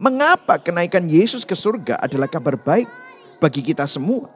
Mengapa kenaikan Yesus ke surga adalah kabar baik bagi kita semua?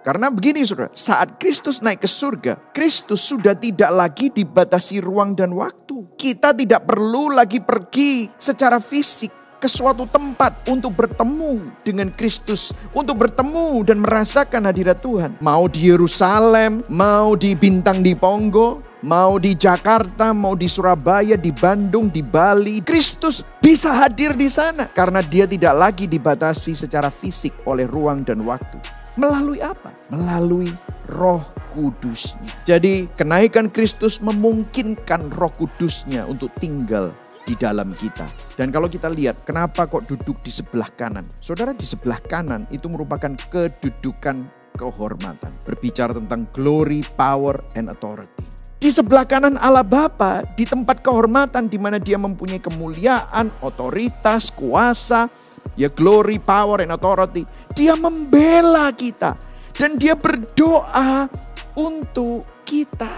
Karena begini saudara, saat Kristus naik ke surga, Kristus sudah tidak lagi dibatasi ruang dan waktu. Kita tidak perlu lagi pergi secara fisik ke suatu tempat untuk bertemu dengan Kristus, untuk bertemu dan merasakan hadirat Tuhan. Mau di Yerusalem, mau di Bintang di Pongo, mau di Jakarta, mau di Surabaya, di Bandung, di Bali, Kristus bisa hadir di sana karena dia tidak lagi dibatasi secara fisik oleh ruang dan waktu. Melalui apa? Melalui Roh Kudus-Nya. Jadi kenaikan Kristus memungkinkan Roh Kudus-Nya untuk tinggal di dalam kita. Dan kalau kita lihat kenapa kok duduk di sebelah kanan. Saudara, di sebelah kanan itu merupakan kedudukan kehormatan. Berbicara tentang glory, power, and authority. Di sebelah kanan Allah Bapa, di tempat kehormatan di mana dia mempunyai kemuliaan, otoritas, kuasa, ya glory, power, and authority. Dia membela kita dan dia berdoa untuk kita.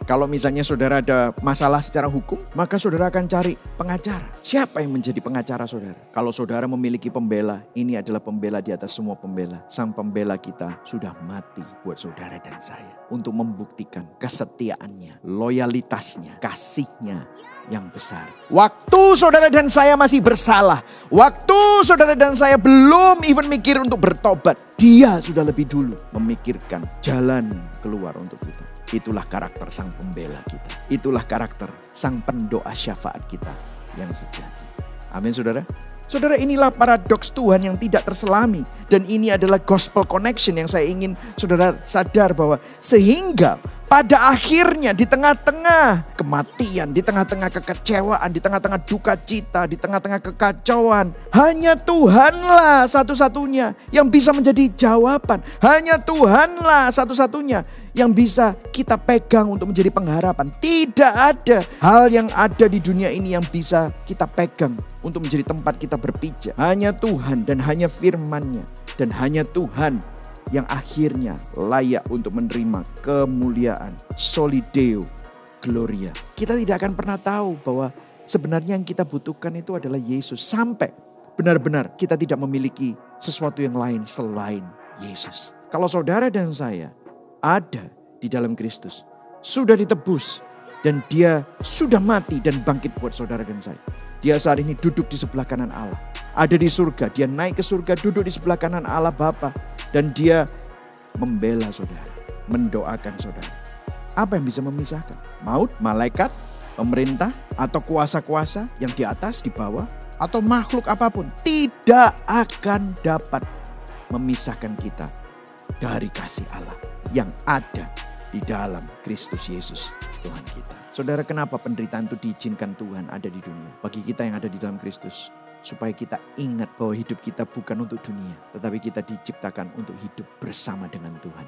Kalau misalnya saudara ada masalah secara hukum, maka saudara akan cari pengacara. Siapa yang menjadi pengacara saudara? Kalau saudara memiliki pembela, ini adalah pembela di atas semua pembela. Sang pembela kita sudah mati buat saudara dan saya. Untuk membuktikan kesetiaannya, loyalitasnya, kasihnya yang besar. Waktu saudara dan saya masih bersalah, waktu saudara dan saya belum even mikir untuk bertobat, dia sudah lebih dulu memikirkan jalan keluar untuk kita. Itulah karakter sang pembela kita. Itulah karakter sang pendoa syafaat kita yang sejati. Amin saudara. Saudara, inilah paradoks Tuhan yang tidak terselami. Dan ini adalah gospel connection yang saya ingin saudara sadar bahwa sehingga pada akhirnya di tengah-tengah kematian, di tengah-tengah kekecewaan, di tengah-tengah duka cita, di tengah-tengah kekacauan, hanya Tuhanlah satu-satunya yang bisa menjadi jawaban. Hanya Tuhanlah satu-satunya yang bisa kita pegang untuk menjadi pengharapan. Tidak ada hal yang ada di dunia ini yang bisa kita pegang untuk menjadi tempat kita berpijak. Hanya Tuhan dan hanya firman-Nya. Dan hanya Tuhan yang akhirnya layak untuk menerima kemuliaan. Soli Deo Gloria. Kita tidak akan pernah tahu bahwa sebenarnya yang kita butuhkan itu adalah Yesus. Sampai benar-benar kita tidak memiliki sesuatu yang lain selain Yesus. Kalau saudara dan saya ada di dalam Kristus, sudah ditebus, dan dia sudah mati dan bangkit buat saudara dan saya. Dia saat ini duduk di sebelah kanan Allah. Ada di surga, dia naik ke surga, duduk di sebelah kanan Allah Bapa. Dan dia membela saudara, mendoakan saudara. Apa yang bisa memisahkan? Maut, malaikat, pemerintah, atau kuasa-kuasa yang di atas, di bawah, atau makhluk apapun. Tidak akan dapat memisahkan kita dari kasih Allah yang ada di dalam Kristus Yesus Tuhan kita. Saudara, kenapa penderitaan itu diizinkan Tuhan ada di dunia? Bagi kita yang ada di dalam Kristus, supaya kita ingat bahwa hidup kita bukan untuk dunia, tetapi kita diciptakan untuk hidup bersama dengan Tuhan.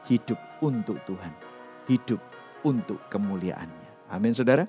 Hidup untuk Tuhan. Hidup untuk kemuliaan-Nya. Amin saudara.